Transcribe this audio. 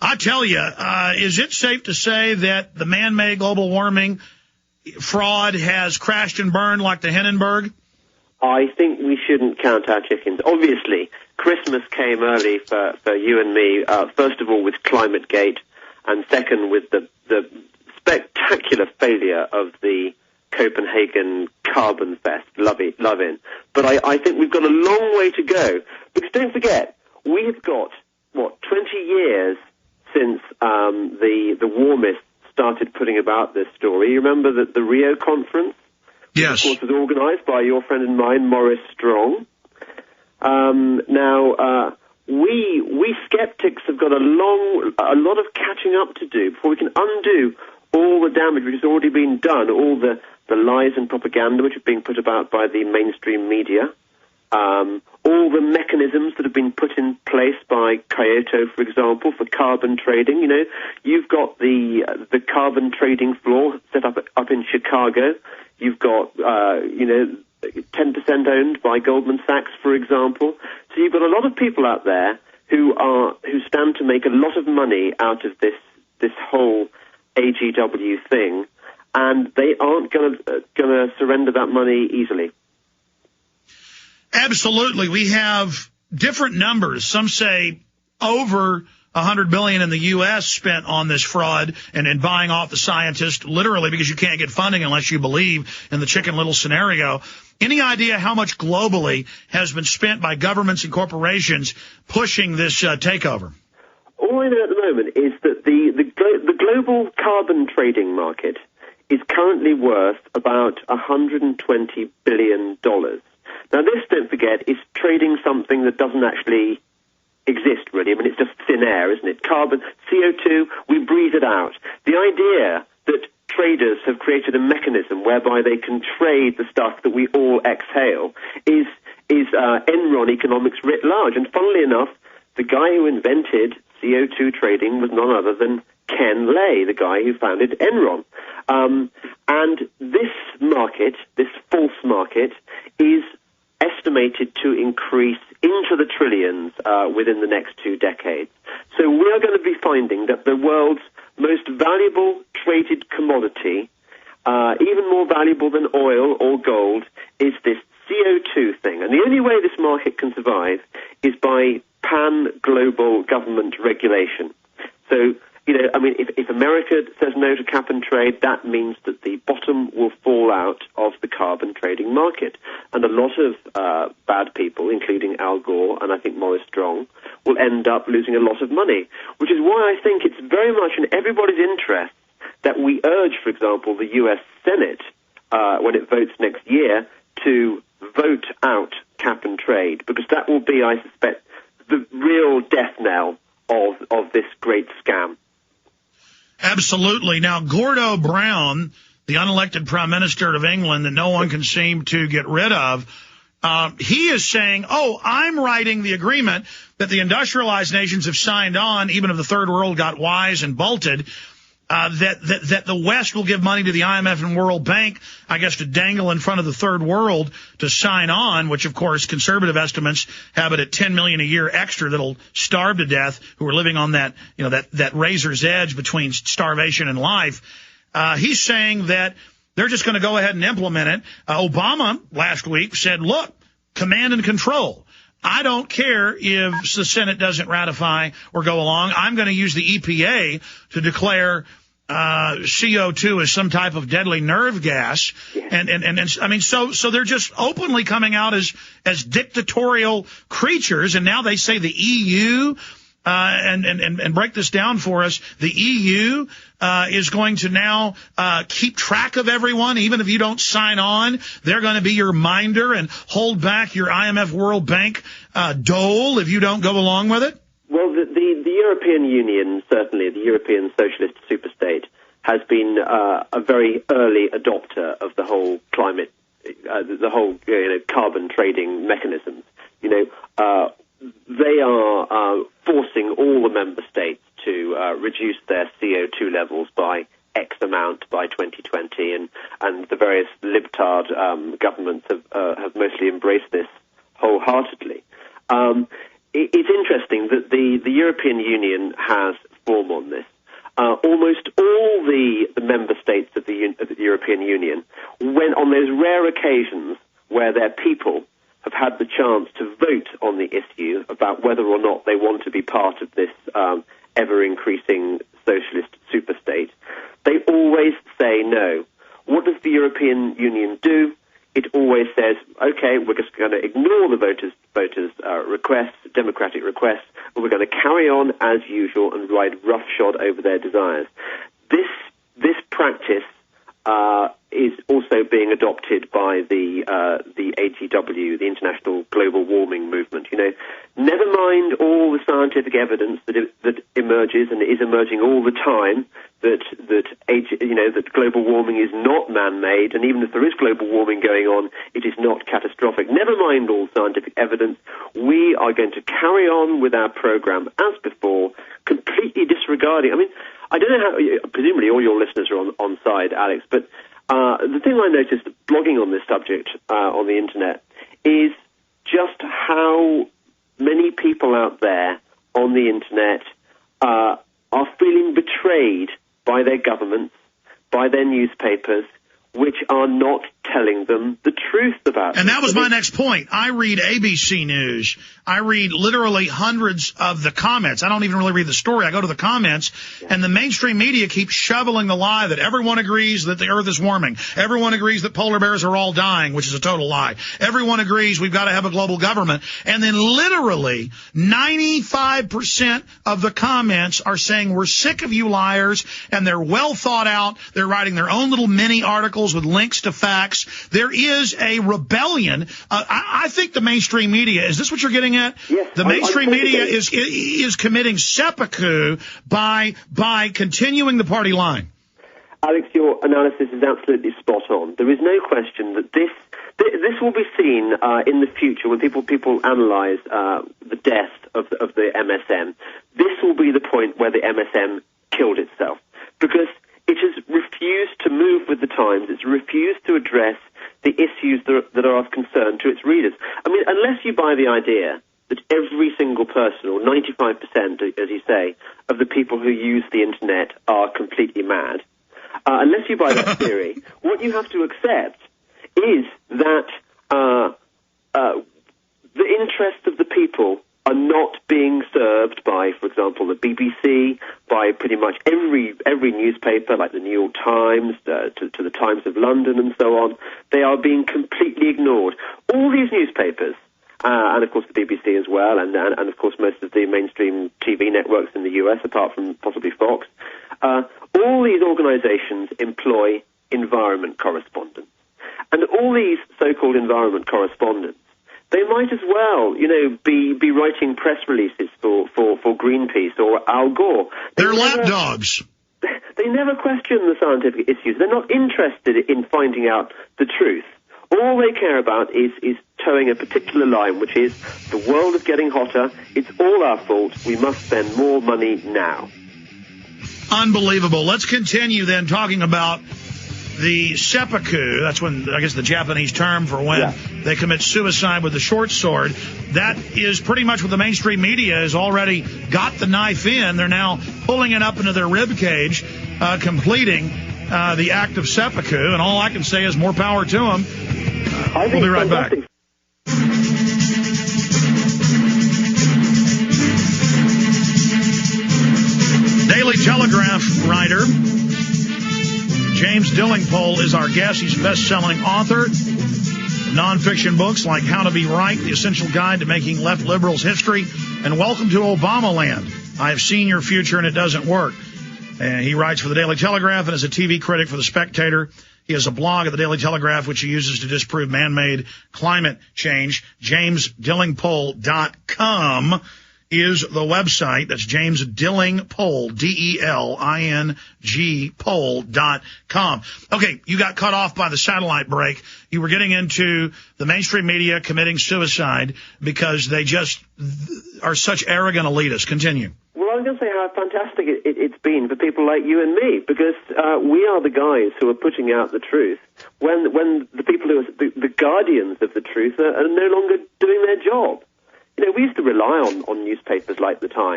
I tell you, is it safe to say that the man-made global warming fraud has crashed and burned like the Hindenburg? I think we shouldn't count our chickens. Obviously, Christmas came early for you and me, first of all with ClimateGate, and second with the spectacular failure of the Copenhagen Carbon Fest, love in. But I think we've got a long way to go. Because don't forget, we have got, 20 years since the warmists started putting about this story. You remember that the Rio conference? Yes. Of course, was organized by your friend and mine, Maurice Strong. We skeptics have got a lot of catching up to do before we can undo all the damage which has already been done, all the lies and propaganda which are being put about by the mainstream media, all the mechanisms that have been put in place by Kyoto, for example, for carbon trading. You know, you've got the carbon trading floor set up in Chicago. You've got 10% owned by Goldman Sachs, for example. So you've got a lot of people out there who stand to make a lot of money out of this whole AGW thing, and they aren't going to surrender that money easily. Absolutely. We have different numbers. Some say over $100 billion in the U.S. spent on this fraud and buying off the scientists, literally, because you can't get funding unless you believe in the Chicken Little scenario. Any idea how much globally has been spent by governments and corporations pushing this takeover? All I know at the moment is that the global carbon trading market is currently worth about $120 billion. Now, this, don't forget, is trading something that doesn't actually exist, really. I mean, it's just thin air, isn't it? Carbon, CO2, we breathe it out. The idea that traders have created a mechanism whereby they can trade the stuff that we all exhale is Enron economics writ large. And funnily enough, the guy who invented CO2 trading was none other than Ken Lay, the guy who founded Enron. And this market, this false market, is estimated to increase into the trillions within the next 2 decades. So we are going to be finding that the world's most valuable traded commodity, even more valuable than oil or gold, is this CO2 thing. And the only way this market can survive is by pan-global government regulation. So, I mean, if America says no to cap and trade, that means that the bottom will fall out of the carbon trading market. And a lot of bad people, including Al Gore and I think Maurice Strong, will end up losing a lot of money, which is why I think it's very much in everybody's interest that we urge, for example, the U.S. Senate, when it votes next year, to vote out cap and trade, because that will be, I suspect, the real death knell of this great scam. Absolutely. Now, Gordo Brown, the unelected prime minister of England that no one can seem to get rid of, he is saying, I'm writing the agreement that the industrialized nations have signed on, even if the third world got wise and bolted, that the West will give money to the IMF and World Bank, I guess, to dangle in front of the third world to sign on, which, of course, conservative estimates have it at $10 million a year extra that'll starve to death, who are living on that, that razor's edge between starvation and life. He's saying that they're just going to go ahead and implement it. Obama last week said, look, command and control. I don't care if the Senate doesn't ratify or go along. I'm going to use the EPA to declare CO2 as some type of deadly nerve gas. And I mean, so they're just openly coming out as dictatorial creatures. And now they say the EU, and break this down for us, the EU is going to now keep track of everyone. Even if you don't sign on, they're going to be your minder and hold back your IMF World Bank dole if you don't go along with it? Well, the European Union, certainly the European socialist superstate, has been a very early adopter of the whole climate, the whole carbon trading mechanisms. They are forcing all the member states to reduce their CO2 levels by X amount by 2020, and the various libtard governments have mostly embraced this wholeheartedly. It's interesting that the European Union has reform on this. Almost all the member states of the European Union, when on those rare occasions where their people have had the chance to vote on the issue about whether or not they want to be part of this ever-increasing socialist superstate, they always say no. What does the European Union do? It always says, okay, we're just going to ignore the voters' requests, democratic requests, and we're going to carry on as usual and ride roughshod over their desires. This practice is also being adopted by the AGW, the International Global Warming Movement. You know, never mind all the scientific evidence that emerges and is emerging all the time that global warming is not man-made, and even if there is global warming going on, it is not catastrophic. Never mind all scientific evidence. We are going to carry on with our program as before, completely disregarding. I mean, I don't know how. Presumably, all your listeners are on side, Alex. But the thing I noticed blogging on this subject on the internet is just how many people out there on the internet are feeling betrayed by their governments, by their newspapers, which are not telling them the truth about it. And that was my next point. I read ABC News. I read literally hundreds of the comments. I don't even really read the story. I go to the comments, and the mainstream media keeps shoveling the lie that everyone agrees that the earth is warming. Everyone agrees that polar bears are all dying, which is a total lie. Everyone agrees we've got to have a global government. And then literally 95% of the comments are saying we're sick of you liars, and they're well thought out. They're writing their own little mini articles with links to facts. There is a rebellion. I think the mainstream media, is this what you're getting at? Yes, the mainstream media is committing seppuku by continuing the party line. Alex, your analysis is absolutely spot on. There is no question that this will be seen in the future when people analyse the death of the MSM. This will be the point where the MSM killed itself, because it has refused to move with the times. It's refused to address the issues that are of concern to its readers. I mean, unless you buy the idea that every single person, or 95%, as you say, of the people who use the internet are completely mad, unless you buy that theory, what you have to accept is that the interests of the people are not being served by, for example, the BBC, by pretty much every newspaper, like the New York Times, to the Times of London and so on. They are being completely ignored. All these newspapers, and of course the BBC as well, and of course most of the mainstream TV networks in the US, apart from possibly Fox, all these organizations employ environment correspondents. And all these so-called environment correspondents, they might as well, be writing press releases for Greenpeace or Al Gore. They're lapdogs. They never question the scientific issues. They're not interested in finding out the truth. All they care about is towing a particular line, which is the world is getting hotter, it's all our fault, we must spend more money now. Unbelievable. Let's continue then talking about the seppuku. That's when, I guess, the Japanese term for when they commit suicide with the short sword. That is pretty much what the mainstream media has already got the knife in. They're now pulling it up into their rib cage, completing the act of seppuku. And all I can say is more power to them. We'll be right back. Daily Telegraph writer James Delingpole is our guest. He's a best-selling author of nonfiction books like How to Be Right, The Essential Guide to Making Left Liberals History, and Welcome to Obama Land. I have seen your future and it doesn't work. And he writes for the Daily Telegraph and is a TV critic for The Spectator. He has a blog at the Daily Telegraph, which he uses to disprove man-made climate change. JamesDelingpole.com is the website. That's James Delingpole, D-E-L-I-N-G Pole.com. Okay, you got cut off by the satellite break. You were getting into the mainstream media committing suicide because they just are such arrogant elitists. Continue. Well, I was going to say how fantastic it's been for people like you and me, because we are the guys who are putting out the truth when the people who are the guardians of the truth are no longer doing their job. We used to rely on newspapers like The Times